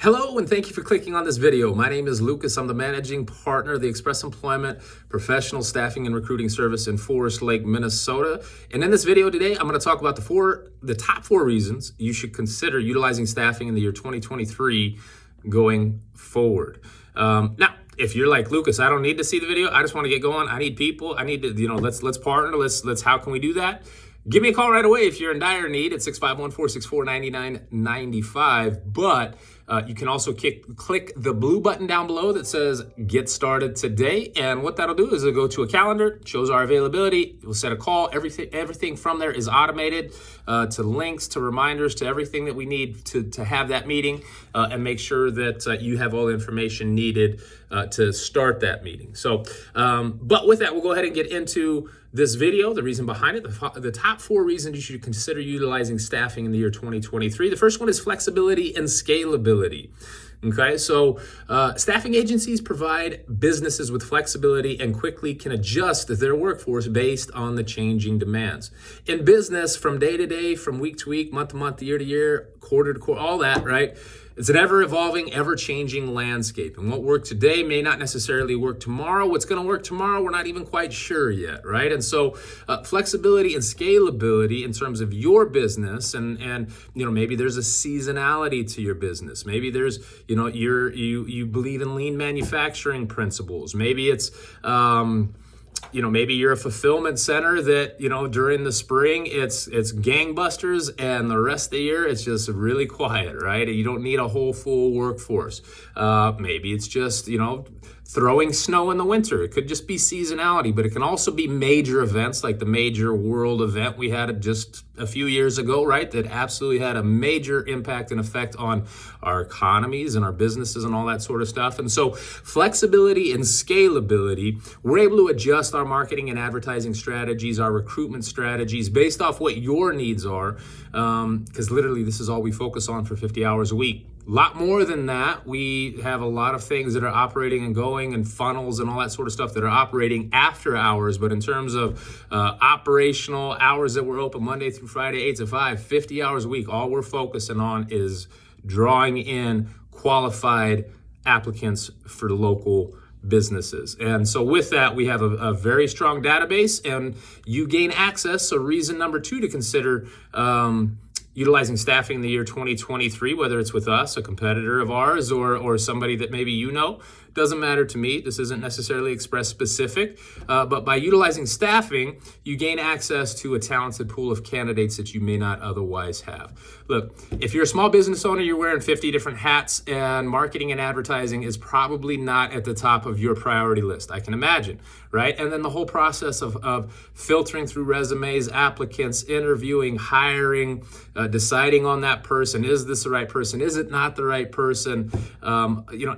Hello, and thank you for clicking on this video. My name is Lucas. I'm the managing partner of the Express Employment Professional Staffing and Recruiting Service in Forest Lake, Minnesota. And in this video today, I'm going to talk about the top four reasons you should consider utilizing staffing in the year 2023 going forward. Now, if you're like Lucas, I don't need to see the video. I just want to get going. I need people. I need to, let's partner. Let's how can we do that? Give me a call right away if you're in dire need at 651-464-9995. But you can also click the blue button down below that says Get Started Today. And what that'll do is it'll go to a calendar, shows our availability. We'll set a call. Everything from there is automated to links, to reminders, to everything that we need to have that meeting and make sure that you have all the information needed to start that meeting. So, but with that, we'll go ahead and get into this video, the reason behind it, the top four reasons you should consider utilizing staffing in the year 2023. The first one is flexibility and scalability. Okay, so staffing agencies provide businesses with flexibility and quickly can adjust their workforce based on the changing demands. In business, from day to day, from week to week, month to month, year to year, quarter to quarter, all that, right? It's an ever-evolving, ever-changing landscape. And what worked today may not necessarily work tomorrow. What's going to work tomorrow, we're not even quite sure yet, right? And so flexibility and scalability in terms of your business and maybe there's a seasonality to your business. Maybe there's, you believe in lean manufacturing principles. Maybe it's, maybe you're a fulfillment center that, during the spring it's gangbusters and the rest of the year it's just really quiet, right? You don't need a whole full workforce. Maybe it's just, throwing snow in the winter. It could just be seasonality, but it can also be major events like the major world event we had just a few years ago, right? That absolutely had a major impact and effect on our economies and our businesses and all that sort of stuff. And so flexibility and scalability, we're able to adjust our marketing and advertising strategies, our recruitment strategies based off what your needs are. Because literally this is all we focus on for 50 hours a week. A lot more than that. We have a lot of things that are operating and going and funnels and all that sort of stuff that are operating after hours. But in terms of operational hours that we're open Monday through Friday, 8 to 5, 50 hours a week, all we're focusing on is drawing in qualified applicants for local businesses. And so with that, we have a very strong database and you gain access. So reason number two to consider utilizing staffing in the year 2023, whether it's with us, a competitor of ours, or somebody that maybe doesn't matter to me. This isn't necessarily Express specific, but by utilizing staffing, you gain access to a talented pool of candidates that you may not otherwise have. Look, if you're a small business owner, you're wearing 50 different hats, and marketing and advertising is probably not at the top of your priority list. I can imagine, right? And then the whole process of filtering through resumes, applicants, interviewing, hiring, deciding on that person. Is this the right person? Is it not the right person?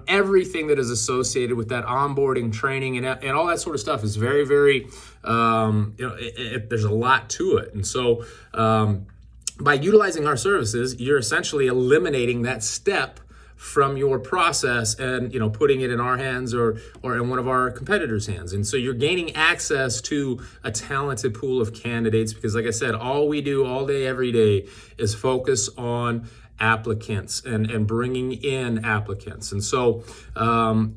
Everything that is associated with that onboarding, training, and all that sort of stuff is very, very, there's a lot to it. And so by utilizing our services, you're essentially eliminating that step from your process and putting it in our hands or in one of our competitors' hands. And so you're gaining access to a talented pool of candidates because, like I said, all we do all day, every day is focus on applicants and bringing in applicants. And so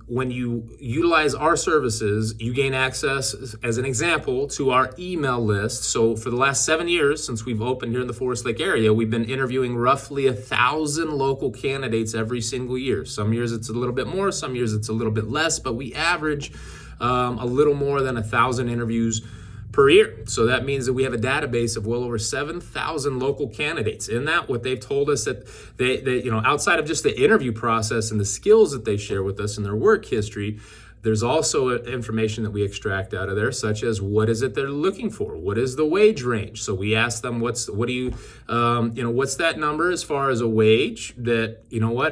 when you utilize our services, you gain access, as an example, to our email list. So for the last 7 years, since we've opened here in the Forest Lake area, we've been interviewing roughly 1,000 local candidates every single year. Some years it's a little bit more, some years it's a little bit less, but we average a little more than 1,000 interviews per year. So that means that we have a database of well over 7,000 local candidates. In that, what they've told us that they outside of just the interview process and the skills that they share with us and their work history, there's also information that we extract out of there, such as what is it they're looking for? What is the wage range? So we ask them, what's that number as far as a wage that,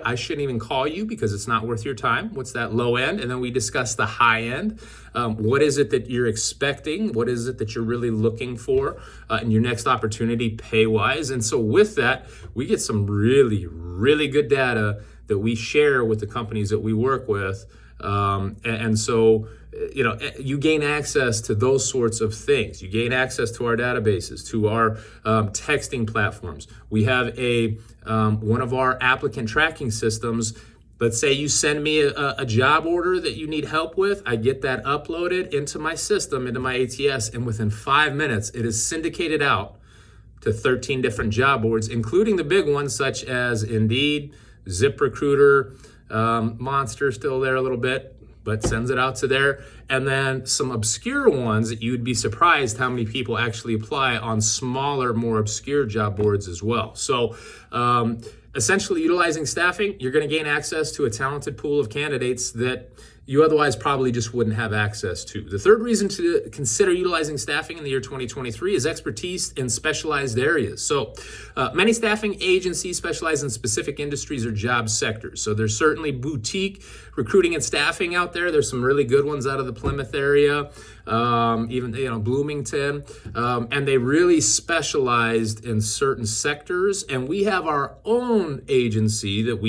I shouldn't even call you because it's not worth your time. What's that low end? And then we discuss the high end. What is it that you're expecting? What is it that you're really looking for in your next opportunity pay-wise? And so with that, we get some really, really good data that we share with the companies that we work with And so, you gain access to those sorts of things. You gain access to our databases, to our texting platforms. We have one of our applicant tracking systems. Let's say you send me a job order that you need help with. I get that uploaded into my system, into my ATS, and within 5 minutes, it is syndicated out to 13 different job boards, including the big ones such as Indeed, ZipRecruiter, Monster still there a little bit, but sends it out to there. And then some obscure ones that you'd be surprised how many people actually apply on smaller, more obscure job boards as well. So essentially utilizing staffing, you're going to gain access to a talented pool of candidates that you otherwise probably just wouldn't have access to. The third reason to consider utilizing staffing in the year 2023 is expertise in specialized areas. So many staffing agencies specialize in specific industries or job sectors. So there's certainly boutique recruiting and staffing out there. There's some really good ones out of the Plymouth area, even Bloomington, and they really specialized in certain sectors. And we have our own agency that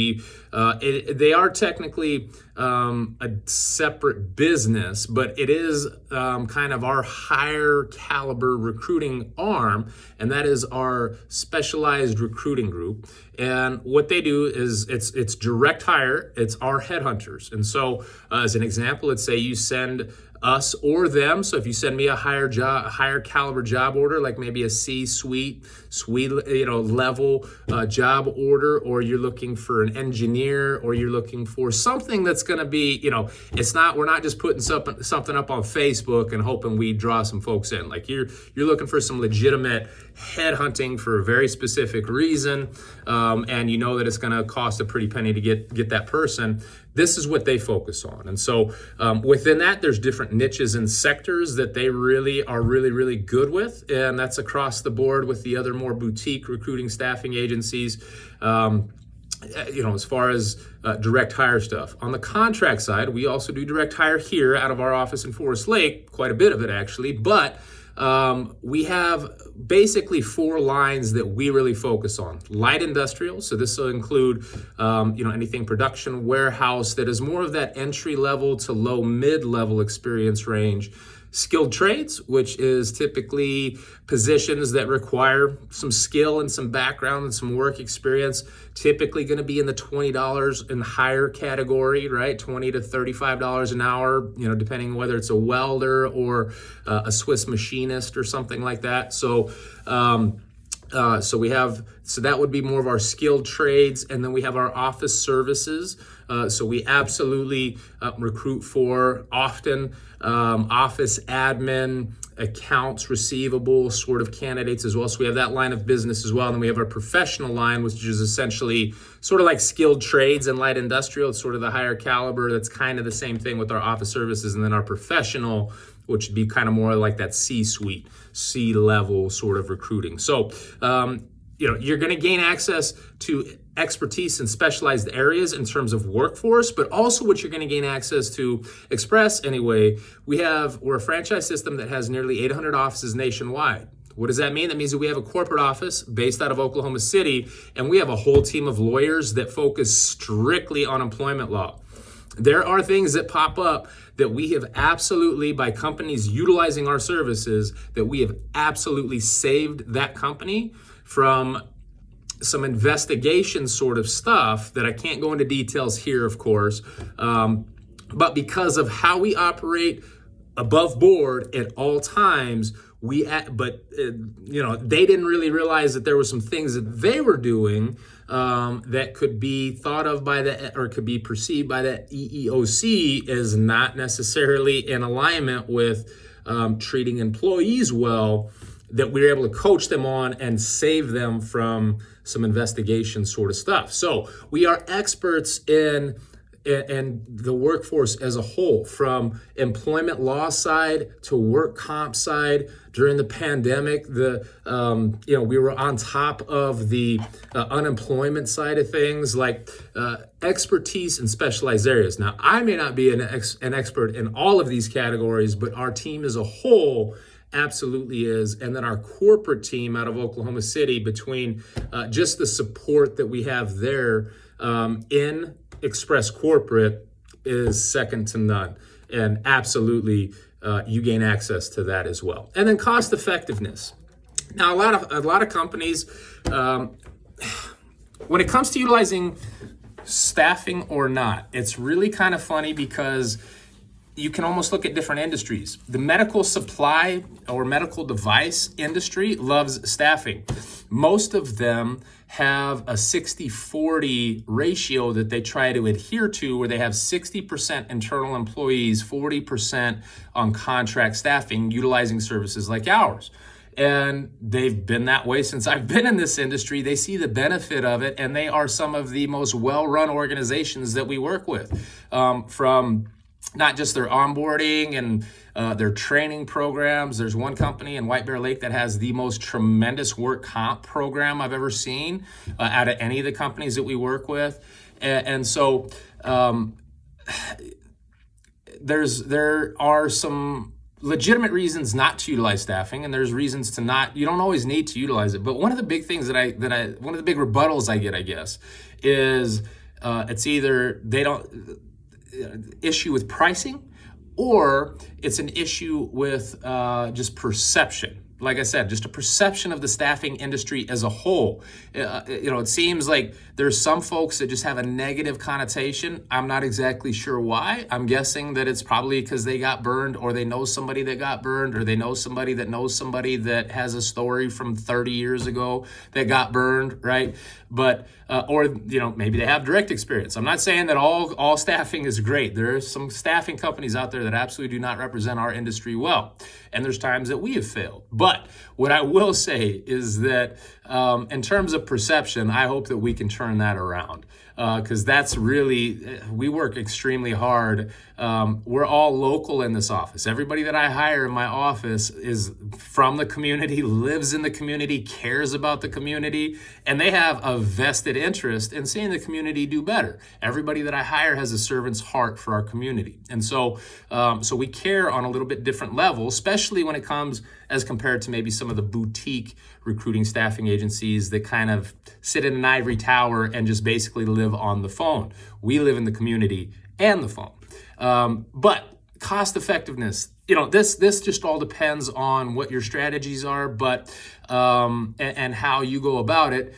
they are technically a separate business, but it is kind of our higher caliber recruiting arm, and that is our specialized recruiting group. And what they do is it's direct hire. It's our headhunters. And so as an example, let's say you send us or them. So if you send me a higher caliber job order, like maybe a C-suite level job order, or you're looking for an engineer, or you're looking for something that's going to be, we're not just putting something up on Facebook and hoping we draw some folks in. Like you're looking for some legitimate headhunting for a very specific reason, and you know that it's going to cost a pretty penny to get that person. This is what they focus on. And so within that, there's different niches and sectors that they really are really good with. And that's across the board with the other more boutique recruiting staffing agencies, as far as direct hire stuff. On the contract side, we also do direct hire here out of our office in Forest Lake, quite a bit of it actually, but we have basically 4 lines that we really focus on. Light industrial, so this will include anything production, warehouse, that is more of that entry level to low mid-level experience range. Skilled trades, which is typically positions that require some skill and some background and some work experience, typically going to be in the $20 and higher category, right? $20 to $35 an hour, depending on whether it's a welder or a Swiss machinist or something like that. So that would be more of our skilled trades. And then we have our office services. So we absolutely recruit for often office admin, accounts receivable sort of candidates as well. So we have that line of business as well. And then we have our professional line, which is essentially sort of like skilled trades and light industrial. It's sort of the higher caliber. That's kind of the same thing with our office services. And then our professional, which would be kind of more like that C-suite, C-level sort of recruiting. So, you're going to gain access to expertise in specialized areas in terms of workforce, but also what you're going to gain access to Express anyway. We're a franchise system that has nearly 800 offices nationwide. What does that mean? That means that we have a corporate office based out of Oklahoma City, and we have a whole team of lawyers that focus strictly on employment law. There are things that pop up that we have absolutely, by companies utilizing our services, that we have absolutely saved that company from some investigation sort of stuff that I can't go into details here, of course. But because of how we operate above board at all times, they didn't really realize that there were some things that they were doing that could be thought of could be perceived by the EEOC as not necessarily in alignment with treating employees well, that we were able to coach them on and save them from some investigation sort of stuff. So we are experts in the workforce as a whole, from employment law side to work comp side. During the pandemic, we were on top of the unemployment side of things, like expertise in specialized areas. Now, I may not be an expert in all of these categories, but our team as a whole absolutely is. And then our corporate team out of Oklahoma City, between just the support that we have there in Express Corporate, is second to none. And absolutely, you gain access to that as well. And then cost effectiveness. Now, a lot of companies, when it comes to utilizing staffing or not, it's really kind of funny because you can almost look at different industries. The medical supply or medical device industry loves staffing. Most of them have a 60-40 ratio that they try to adhere to, where they have 60% internal employees, 40% on contract staffing, utilizing services like ours. And they've been that way since I've been in this industry. They see the benefit of it, and they are some of the most well-run organizations that we work with, from not just their onboarding and their training programs. There's one company in White Bear Lake that has the most tremendous work comp program I've ever seen out of any of the companies that we work with. And so there are some legitimate reasons not to utilize staffing, and there's reasons to not. You don't always need to utilize it. But one of the big things one of the big rebuttals I get, I guess, is it's either they don't issue with pricing, or it's an issue with just perception. Like I said, just a perception of the staffing industry as a whole. It seems like there's some folks that just have a negative connotation. I'm not exactly sure why. I'm guessing that it's probably because they got burned, or they know somebody that got burned, or they know somebody that knows somebody that has a story from 30 years ago that got burned, right? But or maybe they have direct experience. I'm not saying that all staffing is great. There are some staffing companies out there that absolutely do not represent our industry well, and there's times that we have failed. But what I will say is that in terms of perception, I hope that we can turn that around, because that's really, we work extremely hard. We're all local in this office. Everybody that I hire in my office is from the community, lives in the community, cares about the community, and they have a vested interest in seeing the community do better. Everybody that I hire has a servant's heart for our community. And so we care on a little bit different level, especially when it comes as compared to maybe some of the boutique recruiting staffing agencies that kind of sit in an ivory tower and just basically live on the phone. We live in the community and the phone. But cost effectiveness, this just all depends on what your strategies are, but and how you go about it.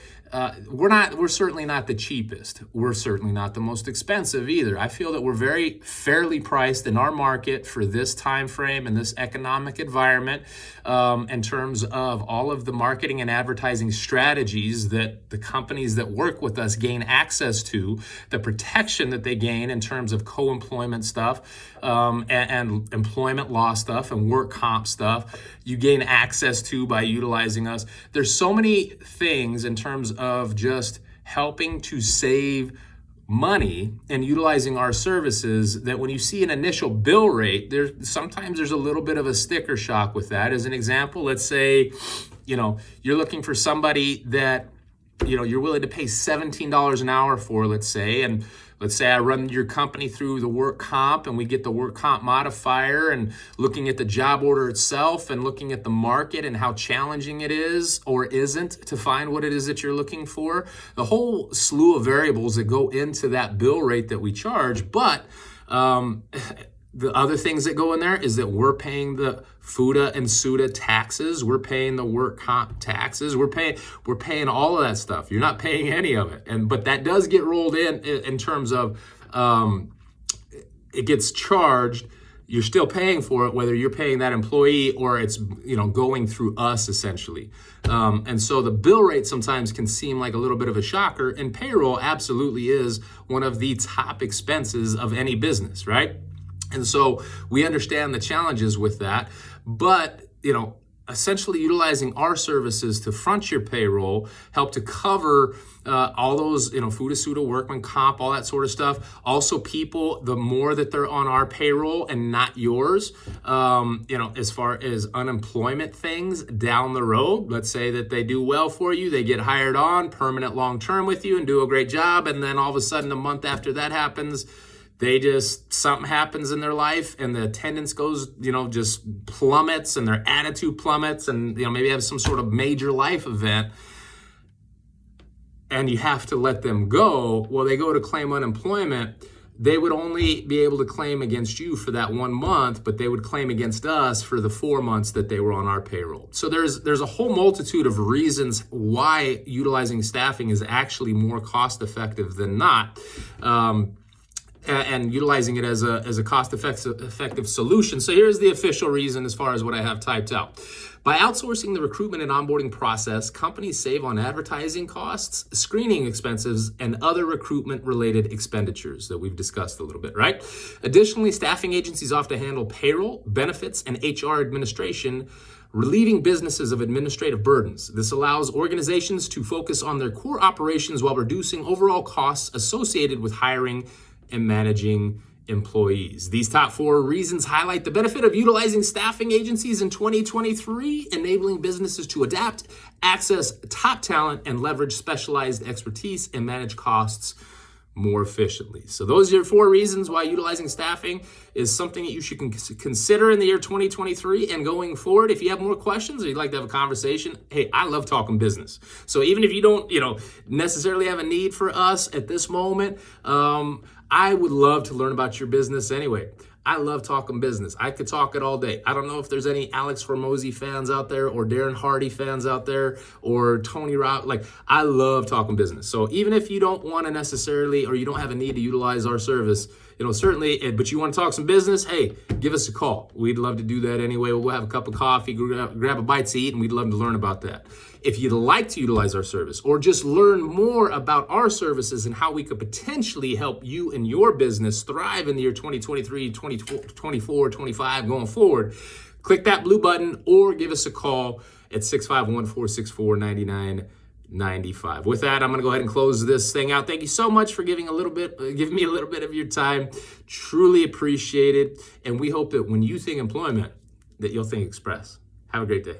We're certainly not the cheapest. We're certainly not the most expensive either. I feel that we're very fairly priced in our market for this time frame and this economic environment, in terms of all of the marketing and advertising strategies that the companies that work with us gain access to, the protection that they gain in terms of co-employment stuff, and employment law stuff and work comp stuff, you gain access to by utilizing us. There's so many things in terms of just helping to save money and utilizing our services that when you see an initial bill rate, sometimes there's a little bit of a sticker shock with that. As an example, let's say, you're looking for somebody that, you're willing to pay $17 an hour for, let's say, and let's say I run your company through the work comp, and we get the work comp modifier, and looking at the job order itself and looking at the market and how challenging it is or isn't to find what it is that you're looking for. The whole slew of variables that go into that bill rate that we charge. But the other things that go in there is that we're paying the FUTA and SUTA taxes. We're paying the work comp taxes. We're paying all of that stuff. You're not paying any of it. But that does get rolled in terms of it gets charged. You're still paying for it, whether you're paying that employee or it's going through us essentially. And so the bill rate sometimes can seem like a little bit of a shocker, and payroll absolutely is one of the top expenses of any business, right? And so we understand the challenges with that, but, essentially utilizing our services to front your payroll, help to cover all those, FUTA, SUTA, workman comp, all that sort of stuff. Also, people, the more that they're on our payroll and not yours, as far as unemployment things down the road, let's say that they do well for you, they get hired on permanent long-term with you and do a great job. And then all of a sudden, a month after that happens, something happens in their life and the attendance goes, just plummets, and their attitude plummets, and, maybe have some sort of major life event, and you have to let them go. Well, they go to claim unemployment. they would only be able to claim against you for that 1 month, but they would claim against us for the 4 months that they were on our payroll. So there's a whole multitude of reasons why utilizing staffing is actually more cost effective than not. And utilizing it as a cost-effective solution. So here's the official reason as far as what I have typed out. By outsourcing the recruitment and onboarding process, companies save on advertising costs, screening expenses, and other recruitment-related expenditures that we've discussed a little bit, right? Additionally, staffing agencies often handle payroll, benefits, and HR administration, relieving businesses of administrative burdens. This allows organizations to focus on their core operations while reducing overall costs associated with hiring and managing employees. These top 4 reasons highlight the benefit of utilizing staffing agencies in 2023, enabling businesses to adapt, access top talent, and leverage specialized expertise and manage costs more efficiently. So those are your 4 reasons why utilizing staffing is something that you should consider in the year 2023 and going forward. If you have more questions or you'd like to have a conversation, hey, I love talking business. So even if you don't, necessarily have a need for us at this moment, I would love to learn about your business anyway. I love talking business. I could talk it all day. I don't know if there's any Alex Hormozy fans out there or Darren Hardy fans out there or Tony Robb. I love talking business. So even if you don't want to necessarily, or you don't have a need to utilize our service, certainly, but you want to talk some business, hey, give us a call. We'd love to do that anyway. We'll have a cup of coffee, grab a bite to eat, and we'd love to learn about that. If you'd like to utilize our service or just learn more about our services and how we could potentially help you and your business thrive in the year 2023, 2024, 25 going forward, click that blue button or give us a call at 651-464-9995. With that, I'm going to go ahead and close this thing out. Thank you so much for giving me a little bit of your time. Truly appreciate it. And we hope that when you think employment, that you'll think Express. Have a great day.